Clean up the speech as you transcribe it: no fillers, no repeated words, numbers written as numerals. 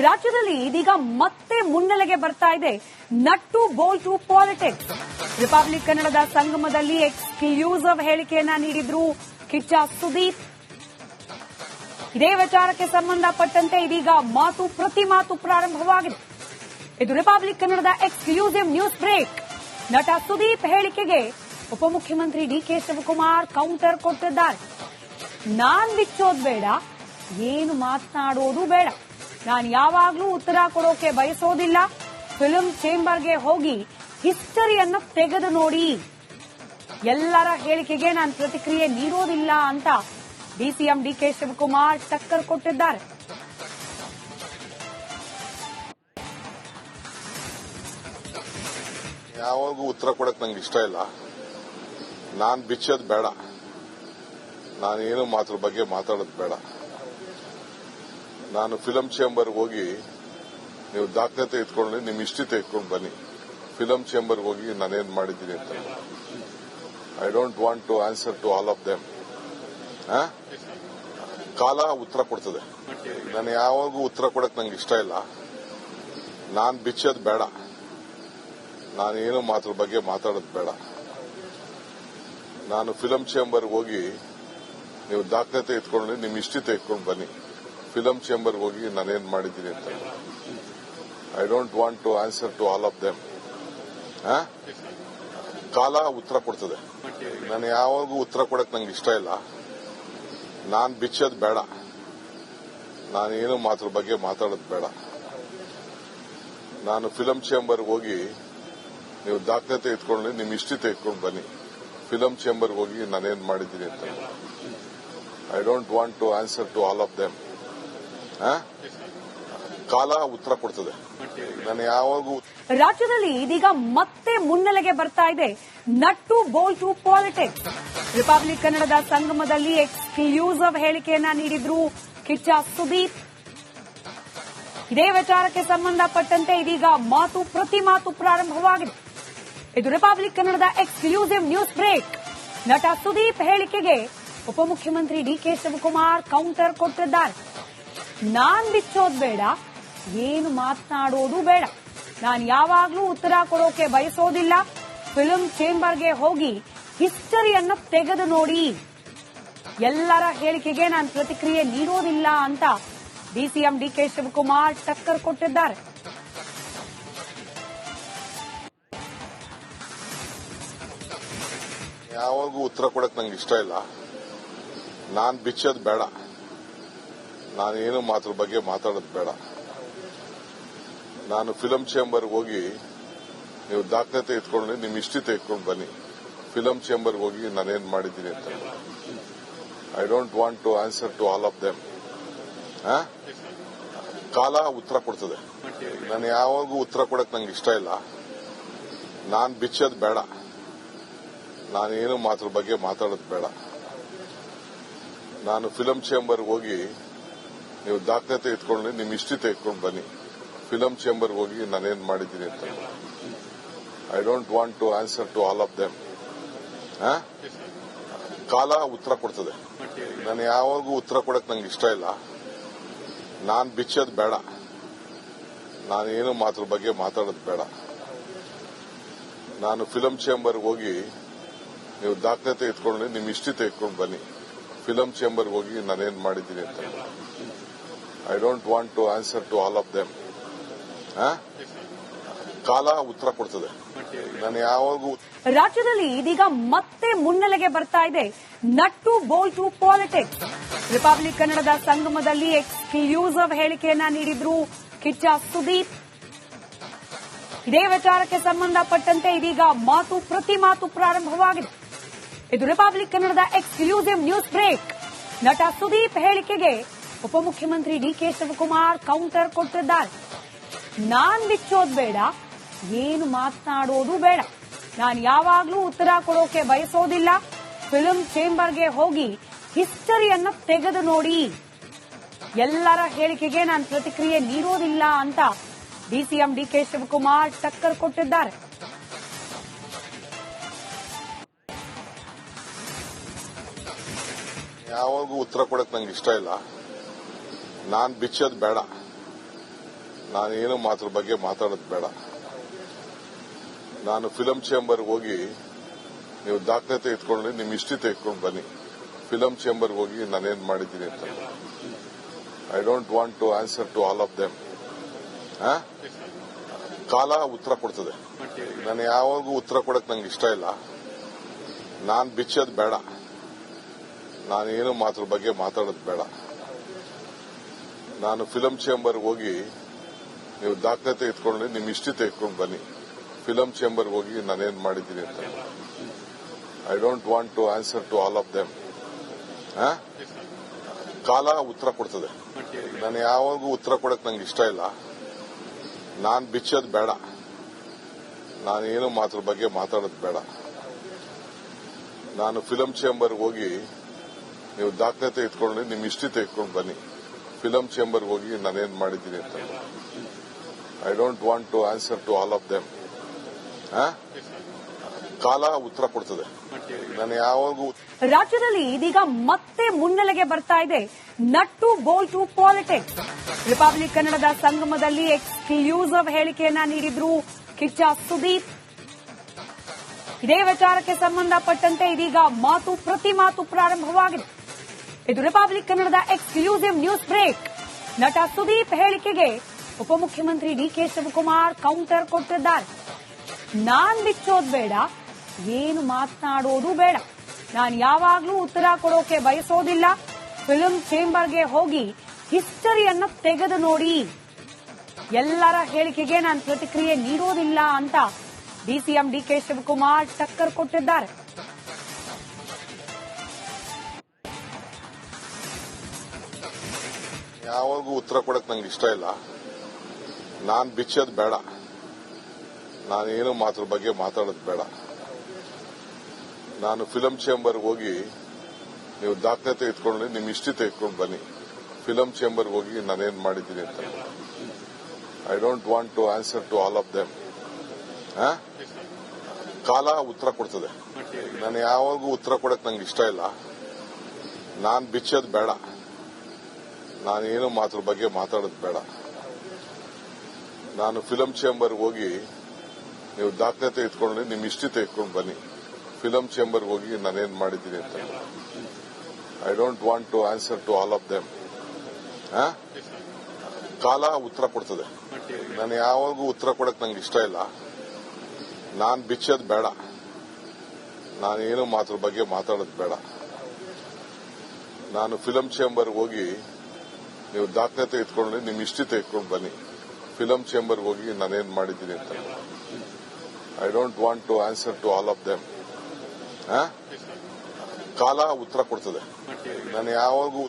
ರಾಜ್ಯದಲ್ಲಿ ಇದೀಗ ಮತ್ತೆ ಮುನ್ನೆಲೆಗೆ ಬರ್ತಾ ಇದೆ ನಟ್ಟು ಬೋಲ್ಟು ಪಾಲಿಟಿಕ್ಸ್. ರಿಪಬ್ಲಿಕ್ ಕನ್ನಡದ ಸಂಗಮದಲ್ಲಿ ಎಕ್ಸ್ಕ್ಲೂಸಿವ್ ಹೇಳಿಕೆಯನ್ನ ನೀಡಿದ್ರು ಕಿಚ್ಚ ಸುದೀಪ್. ಇದೇ ವಿಚಾರಕ್ಕೆ ಸಂಬಂಧಪಟ್ಟಂತೆ ಇದೀಗ ಪ್ರತಿ ಮಾತು ಪ್ರಾರಂಭವಾಗಿದೆ. ಇದು ರಿಪಬ್ಲಿಕ್ ಕನ್ನಡದ ಎಕ್ಸ್ಕ್ಲೂಸಿವ್ ನ್ಯೂಸ್ ಬ್ರೇಕ್. ನಟ ಸುದೀಪ್ ಹೇಳಿಕೆಗೆ ಉಪಮುಖ್ಯಮಂತ್ರಿ ಡಿಕೆ ಶಿವಕುಮಾರ್ ಕೌಂಟರ್ ಕೊಟ್ಟಿದ್ದಾರೆ. ನಾನ್ ಬಿಚ್ಚೋದು ಬೇಡ, ಏನು ಮಾತನಾಡೋದು ಬೇಡ, ನಾನು ಯಾವಾಗ್ಲೂ ಉತ್ತರ ಕೊಡೋಕೆ ಬಯಸೋದಿಲ್ಲ. ಫಿಲ್ಮ್ ಚೇಂಬರ್ಗೆ ಹೋಗಿ ಹಿಸ್ಟರಿಯನ್ನು ತೆಗೆದು ನೋಡಿ. ಎಲ್ಲರ ಹೇಳಿಕೆಗೆ ನಾನು ಪ್ರತಿಕ್ರಿಯೆ ನೀಡೋದಿಲ್ಲ ಅಂತ ಡಿಸಿಎಂ ಡಿಕೆ ಶಿವಕುಮಾರ್ ಟಕ್ಕರ್ ಕೊಟ್ಟಿದ್ದಾರೆ. ಯಾವಾಗೂ ಉತ್ತರ ಕೊಡಕ್ ನಂಗೆ ಇಷ್ಟ ಇಲ್ಲ. ನಾನ್ ಬಿಚ್ಚೋದು ಬೇಡ, ನಾನೇನು ಮಾತ್ರ ಬಗ್ಗೆ ಮಾತಾಡೋದು ಬೇಡ. ನಾನು ಫಿಲಂ ಚೇಂಬರ್ ಹೋಗಿ ನೀವು ದಾಖಲೆ ಇಟ್ಕೊಂಡು ನಿಮ್ ಹಿಸ್ಟ್ರಿ ತೆಗೆದುಕೊಂಡು ಬನ್ನಿ. ಫಿಲಂ ಚೇಂಬರ್ ಹೋಗಿ ನಾನೇನ್ ಮಾಡಿದ್ದೀನಿ ಅಂತ. I don't want to answer to all of them. ಕಾಲ ಉತ್ತರ ಕೊಡ್ತದೆ. ನಾನು ಯಾವಾಗೂ ಉತ್ತರ ಕೊಡಕ್ ನಂಗೆ ಇಷ್ಟ ಇಲ್ಲ. ನಾನ್ ಬಿಚ್ಚೋದು ಬೇಡ, ನಾನೇನು ಮಾತ್ರ ಬಗ್ಗೆ ಮಾತಾಡೋದು ಬೇಡ. ನಾನು ಫಿಲಂ ಚೇಂಬರ್ ಹೋಗಿ ನೀವು ದಾಖಲೆ ಇಟ್ಕೊಂಡು ನಿಮ್ ಹಿಸ್ಟ್ರಿ ತೆಗೆದುಕೊಂಡು ಬನ್ನಿ. ಫಿಲಂ ಚೇಂಬರ್ ಹೋಗಿ ನಾನೇನ್ ಮಾಡಿದ್ದೀನಿ ಅಂತ. I don't want to answer to all of them. ಕಾಲ ಉತ್ತರ ಕೊಡ್ತದೆ. ನಾನು ಯಾವಾಗೂ ಉತ್ತರ ಕೊಡಕ್ ನಂಗೆ ಇಷ್ಟ ಇಲ್ಲ. ನಾನ್ ಬಿಚ್ಚೋದು ಬೇಡ, ನಾನೇನು ಮಾತ್ರ ಬಗ್ಗೆ ಮಾತಾಡೋದು ಬೇಡ. ನಾನು ಫಿಲಂ ಚೇಂಬರ್ ಹೋಗಿ ನೀವು ದಾಖಲೆ ಇಟ್ಕೊಂಡು ನಿಮ್ ಹಿಸ್ಟ್ರಿ ತೆಗೆದುಕೊಂಡು ಬನ್ನಿ. ಫಿಲಂ ಚೇಂಬರ್ ಹೋಗಿ ನಾನೇನ್ ಮಾಡಿದ್ದೀನಿ ಅಂತ. I don't want to answer to all of them. ಕಾಲ ಉತ್ತರ ಕೊಡ್ತದೆ. ನಾನು ಯಾವಾಗೂ ರಾಜ್ಯದಲ್ಲಿ ಇದೀಗ ಮತ್ತೆ ಮುನ್ನೆಲೆಗೆ ಬರ್ತಾ ಇದೆ ನಟ್ಟು ಬೋಲ್ಟು ಪಾಲಿಟಿಕ್ಸ್. ರಿಪಬ್ಲಿಕ್ ಕನ್ನಡದ ಸಂಗಮದಲ್ಲಿ ಎಕ್ಸ್ಕ್ಲೂಸಿವ್ ಹೇಳಿಕೆಯನ್ನ ನೀಡಿದ್ರು ಕಿಚ್ಚ ಸುದೀಪ್. ಇದೇ ವಿಚಾರಕ್ಕೆ ಸಂಬಂಧಪಟ್ಟಂತೆ ಇದೀಗ ಪ್ರತಿ ಮಾತು ಪ್ರಾರಂಭವಾಗಿದೆ. ಇದು ರಿಪಬ್ಲಿಕ್ ಕನ್ನಡದ ಎಕ್ಸ್ಕ್ಲೂಸಿವ್ ನ್ಯೂಸ್ ಬ್ರೇಕ್. ನಟ ಸುದೀಪ್ ಹೇಳಿಕೆಗೆ ಉಪಮುಖ್ಯಮಂತ್ರಿ ಡಿಕೆ ಶಿವಕುಮಾರ್ ಕೌಂಟರ್ ಕೊಟ್ಟಿದ್ದಾರೆ. ನಾನ್ ಬಿಚ್ಚೋದು ಬೇಡ, ಏನು ಮಾತನಾಡೋದು ಬೇಡ, ನಾನು ಯಾವಾಗ್ಲೂ ಉತ್ತರ ಕೊಡೋಕೆ ಬಯಸೋದಿಲ್ಲ. ಫಿಲ್ಮ್ ಚೇಂಬರ್ಗೆ ಹೋಗಿ ಹಿಸ್ಟರಿಯನ್ನು ತೆಗೆದು ನೋಡಿ. ಎಲ್ಲರ ಹೇಳಿಕೆಗೆ ನಾನು ಪ್ರತಿಕ್ರಿಯೆ ನೀಡೋದಿಲ್ಲ ಅಂತ ಡಿಸಿಎಂ ಡಿಕೆ ಶಿವಕುಮಾರ್ ಟಕ್ಕರ್ ಕೊಟ್ಟಿದ್ದಾರೆ. ಯಾವಾಗೂ ಉತ್ತರ ಕೊಡಕ್ ನಂಗೆ ಇಷ್ಟ ಇಲ್ಲ. ನಾನ್ ಬಿಚ್ಚೋದು ಬೇಡ, ನಾನೇನು ಮಾತ್ರ ಬಗ್ಗೆ ಮಾತಾಡೋದು ಬೇಡ. ನಾನು ಫಿಲಂ ಚೇಂಬರ್ ಹೋಗಿ ನೀವು ದಾಖಲೆ ಇಟ್ಕೊಂಡು ನಿಮ್ ಹಿಸ್ಟ್ರಿ ತೆಗೆದುಕೊಂಡು ಬನ್ನಿ. ಫಿಲಂ ಚೇಂಬರ್ ಹೋಗಿ ನಾನೇನ್ ಮಾಡಿದ್ದೀನಿ ಅಂತ. I don't want to answer to all of them. ಕಾಲ ಉತ್ತರ ಕೊಡ್ತದೆ. ನಾನು ಯಾವಾಗೂ ಉತ್ತರ ಕೊಡಕ್ ನಂಗೆ ಇಷ್ಟ ಇಲ್ಲ. ನಾನ್ ಬಿಚ್ಚೋದು ಬೇಡ, ನಾನೇನು ಮಾತ್ರ ಬಗ್ಗೆ ಮಾತಾಡೋದು ಬೇಡ. ನಾನು ಫಿಲಂ ಚೇಂಬರ್ ಹೋಗಿ ನೀವು ದಾಖಲೆ ಇಟ್ಕೊಂಡು ನಿಮ್ ಹಿಸ್ಟ್ರಿ ತೆಗೆದುಕೊಂಡು ಬನ್ನಿ. ಫಿಲಂ ಚೇಂಬರ್ ಹೋಗಿ ನಾನೇನ್ ಮಾಡಿದ್ದೀನಿ ಅಂತ. I don't want to answer to all of them. ಕಾಲ ಉತ್ತರ ಕೊಡ್ತದೆ. ನಾನು ಯಾವಾಗೂ ಉತ್ತರ ಕೊಡಕ್ ನಂಗೆ ಇಷ್ಟ ಇಲ್ಲ. ನಾನ್ ಬಿಚ್ಚೋದು ಬೇಡ, ನಾನೇನು ಮಾತ್ರ ಬಗ್ಗೆ ಮಾತಾಡೋದು ಬೇಡ. ನಾನು ಫಿಲಂ ಚೇಂಬರ್ ಹೋಗಿ ನೀವು ದಾಖಲೆ ಇಟ್ಕೊಂಡು ನಿಮ್ ಹಿಸ್ಟ್ರಿ ತೆಗೆದುಕೊಂಡು ಬನ್ನಿ. ಫಿಲಂ ಚೇಂಬರ್ ಹೋಗಿ ನಾನೇನ್ ಮಾಡಿದ್ದೀನಿ ಅಂತ. I don't want to answer to all of them. ಕಾಲ ಉತ್ತರ ಕೊಡ್ತದೆ. ನಾನು ಯಾವಾಗೂ ರಾಜ್ಯದಲ್ಲಿ ಇದೀಗ ಮತ್ತೆ ಮುನ್ನೆಲೆಗೆ ಬರ್ತಾ ಇದೆ ನಟ್ಟು ಬೋಲ್ಟು ಪಾಲಿಟಿಕ್ಸ್. ರಿಪಬ್ಲಿಕ್ ಕನ್ನಡದ ಸಂಗಮದಲ್ಲಿ ಎಕ್ಸ್ಕ್ಲೂಸಿವ್ ಹೇಳಿಕೆಯನ್ನ ನೀಡಿದ್ರು ಕಿಚ್ಚ ಸುದೀಪ್. ಇದೇ ವಿಚಾರಕ್ಕೆ ಸಂಬಂಧಪಟ್ಟಂತೆ ಇದೀಗ ಪ್ರತಿ ಮಾತು ಪ್ರಾರಂಭವಾಗಿದೆ. ಇದು ರಿಪಬ್ಲಿಕ್ ಕನ್ನಡದ ಎಕ್ಸ್ಕ್ಲೂಸಿವ್ ನ್ಯೂಸ್ ಬ್ರೇಕ್. ನಟ ಸುದೀಪ್ ಹೇಳಿಕೆಗೆ ಉಪಮುಖ್ಯಮಂತ್ರಿ ಡಿಕೆ ಶಿವಕುಮಾರ್ ಕೌಂಟರ್ ಕೊಟ್ಟಿದ್ದಾರೆ. ನಾನ್ ಬಿಚ್ಚೋದು ಬೇಡ, ಏನು ಮಾತನಾಡೋದು ಬೇಡ, ನಾನು ಯಾವಾಗ್ಲೂ ಉತ್ತರ ಕೊಡೋಕೆ ಬಯಸೋದಿಲ್ಲ. ಫಿಲ್ಮ್ ಚೇಂಬರ್ಗೆ ಹೋಗಿ ಹಿಸ್ಟರಿಯನ್ನು ತೆಗೆದು ನೋಡಿ. ಎಲ್ಲರ ಹೇಳಿಕೆಗೆ ನಾನು ಪ್ರತಿಕ್ರಿಯೆ ನೀಡೋದಿಲ್ಲ ಅಂತ ಡಿಸಿಎಂ ಡಿಕೆ ಶಿವಕುಮಾರ್ ಟಕ್ಕರ್ ಕೊಟ್ಟಿದ್ದಾರೆ. ಯಾವಾಗೂ ಉತ್ತರ ಕೊಡಕ್ ನಂಗೆ ಇಷ್ಟ ಇಲ್ಲ. ನಾನ್ ಬಿಚ್ಚೋದು ಬೇಡ, ನಾನೇನು ಮಾತ್ರ ಬಗ್ಗೆ ಮಾತಾಡೋದು ಬೇಡ. ನಾನು ಫಿಲಂ ಚೇಂಬರ್ ಹೋಗಿ ನೀವು ದಾಖಲೆ ಎತ್ಕೊಂಡು ನಿಮ್ಮ ಹಿಸ್ಟ್ರಿ ತೆಗೆದುಕೊಂಡು ಬನ್ನಿ. ಫಿಲಂ ಚೇಂಬರ್ ಹೋಗಿ ನಾನೇನ್ ಮಾಡಿದ್ದೀನಿ ಅಂತ. I don't want to answer to all of them. ಕಾಲ ಉತ್ತರ ಕೊಡ್ತದೆ. ನಾನು ಯಾವಾಗೂ ಉತ್ತರ ಕೊಡಕ್ ನಂಗೆ ಇಷ್ಟ ಇಲ್ಲ. ನಾನ್ ಬಿಚ್ಚೋದು ಬೇಡ. ನಾನೇನು ಮಾತ್ರ ಬಗ್ಗೆ ಮಾತಾಡೋದು ಬೇಡ. ನಾನು ಫಿಲಂ ಚೇಂಬರ್ ಹೋಗಿ ನೀವು ದಾಖಲೆ ಎತ್ಕೊಂಡು ನಿಮ್ಮ ಹಿಸ್ಟ್ರಿ ತೆಗೆದುಕೊಂಡು ಬನ್ನಿ. ಫಿಲಂ ಚೇಂಬರ್ ಹೋಗಿ ನಾನೇನ್ ಮಾಡಿದ್ದೀನಿ ಅಂತ. I don't want to answer to all of them. ಕಾಲ ಉತ್ತರ ಕೊಡ್ತದೆ. ನಾನು ಯಾವಾಗೂ ಉತ್ತರ ಕೊಡಕ್ ನಂಗೆ ಇಷ್ಟ ಇಲ್ಲ. ನಾನ್ ಬಿಚ್ಚೋದು ಬೇಡ. ನಾನೇನು ಮಾತ್ರ ಬಗ್ಗೆ ಮಾತಾಡೋದು ಬೇಡ. ನಾನು ಫಿಲಂ ಚೇಂಬರ್ ಹೋಗಿ ನೀವು ದಾಖಲೆ ಎತ್ಕೊಂಡು ನಿಮ್ಮ ಹಿಸ್ಟ್ರಿ ತೆಗೆದುಕೊಂಡು ಬನ್ನಿ. ಫಿಲಂ ಚೇಂಬರ್ ಹೋಗಿ ನಾನೇನ್ ಮಾಡಿದ್ದೀನಿ ಅಂತ. I don't want to answer to all of them. ಕಾಲ ಉತ್ತರ ಕೊಡ್ತದೆ. ನಾನು ಯಾವಾಗೂ ರಾಜ್ಯದಲ್ಲಿ ಇದೀಗ ಮತ್ತೆ ಮುನ್ನೆಲೆಗೆ ಬರ್ತಾ ಇದೆ ನಟ್ಟು ಬೋಲ್ಟು ಪಾಲಿಟಿಕ್ಸ್. ರಿಪಬ್ಲಿಕ್ ಕನ್ನಡದ ಸಂಗಮದಲ್ಲಿ ಎಕ್ಸ್ಕ್ಲೂಸಿವ್ ಹೇಳಿಕೆಯನ್ನ ನೀಡಿದ್ರು ಕಿಚ್ಚ ಸುದೀಪ್. ಇದೇ ವಿಚಾರಕ್ಕೆ ಸಂಬಂಧಪಟ್ಟಂತೆ ಇದೀಗ ಪ್ರತಿ ಮಾತು ಪ್ರಾರಂಭವಾಗಿದೆ. ಇದು ರಿಪಬ್ಲಿಕ್ ಕನ್ನಡದ ಎಕ್ಸ್ಕ್ಲೂಸಿವ್ ನ್ಯೂಸ್ ಬ್ರೇಕ್. ನಟ ಸುದೀಪ್ ಹೇಳಿಕೆಗೆ ಉಪಮುಖ್ಯಮಂತ್ರಿ ಡಿಕೆ ಶಿವಕುಮಾರ್ ಕೌಂಟರ್ ಕೊಟ್ಟಿದ್ದಾರೆ. ನಾನ್ ಬಿಚ್ಚೋದು ಬೇಡ, ಏನು ಮಾತನಾಡೋದು ಬೇಡ. ನಾನು ಯಾವಾಗ್ಲೂ ಉತ್ತರ ಕೊಡೋಕೆ ಬಯಸೋದಿಲ್ಲ. ಫಿಲ್ಮ್ ಚೇಂಬರ್ಗೆ ಹೋಗಿ ಹಿಸ್ಟರಿಯನ್ನು ತೆಗೆದು ನೋಡಿ. ಎಲ್ಲರ ಹೇಳಿಕೆಗೆ ನಾನು ಪ್ರತಿಕ್ರಿಯೆ ನೀಡೋದಿಲ್ಲ ಅಂತ ಡಿಸಿಎಂ ಡಿಕೆ ಶಿವಕುಮಾರ್ ಟಕ್ಕರ್ ಕೊಟ್ಟಿದ್ದಾರೆ. ಯಾವಾಗೂ ಉತ್ತರ ಕೊಡಕ್ ನಂಗೆ ಇಷ್ಟ ಇಲ್ಲ. ನಾನ್ ಬಿಚ್ಚೋದು ಬೇಡ. ನಾನೇನು ಮಾತ್ರ ಬಗ್ಗೆ ಮಾತಾಡೋದು ಬೇಡ. ನಾನು ಫಿಲಂ ಚೇಂಬರ್ ಹೋಗಿ ನೀವು ದಾಖಲೆ ಎತ್ಕೊಂಡು ನಿಮ್ಮ ಹಿಸ್ಟ್ರಿ ತೆಗೆದುಕೊಂಡು ಬನ್ನಿ. ಫಿಲಂ ಚೇಂಬರ್ ಹೋಗಿ ನಾನೇನ್ ಮಾಡಿದ್ದೀನಿ ಅಂತ. I don't want to answer to all of them. ಕಾಲ ಉತ್ತರ ಕೊಡ್ತದೆ. ನಾನು ಯಾವಾಗೂ ಉತ್ತರ ಕೊಡಕ್ ನಂಗೆ ಇಷ್ಟ ಇಲ್ಲ. ನಾನ್ ಬಿಚ್ಚೋದು ಬೇಡ. ನಾನೇನು ಮಾತ್ರ ಬಗ್ಗೆ ಮಾತಾಡೋದು ಬೇಡ. ನಾನು ಫಿಲಂ ಚೇಂಬರ್ ಹೋಗಿ ನೀವು ದಾಖಲೆ ಎತ್ಕೊಂಡು ನಿಮ್ಮ ಹಿಸ್ಟ್ರಿ ತೆಗೆದುಕೊಂಡು ಬನ್ನಿ. ಫಿಲಂ ಚೇಂಬರ್ ಹೋಗಿ ನಾನೇನ್ ಮಾಡಿದ್ದೀನಿ ಅಂತ. I don't want to answer to all of them. ಕಾಲ ಉತ್ತರ ಕೊಡ್ತದೆ. ನಾನು ಯಾವಾಗೂ ಉತ್ತರ ಕೊಡಕ್ ನಂಗೆ ಇಷ್ಟ ಇಲ್ಲ. ನಾನ್ ಬಿಚ್ಚೋದು ಬೇಡ. ನಾನೇನು ಮಾತ್ರ ಬಗ್ಗೆ ಮಾತಾಡೋದು ಬೇಡ. ನಾನು ಫಿಲಂ ಚೇಂಬರ್ ಹೋಗಿ ನೀವು ದಾಖಲೆ ಎತ್ಕೊಂಡು ನಿಮ್ಮ ಹಿಸ್ಟ್ರಿ ತೆಗೆದುಕೊಂಡು ಬನ್ನಿ. ಫಿಲಂ ಚೇಂಬರ್ ಹೋಗಿ ನಾನೇನ್ ಮಾಡಿದ್ದೀನಿ ಅಂತ. I don't want to answer to all of them. ಕಾಲ ಉತ್ತರ ಕೊಡ್ತದೆ. ನಾನು ಯಾವಾಗೂ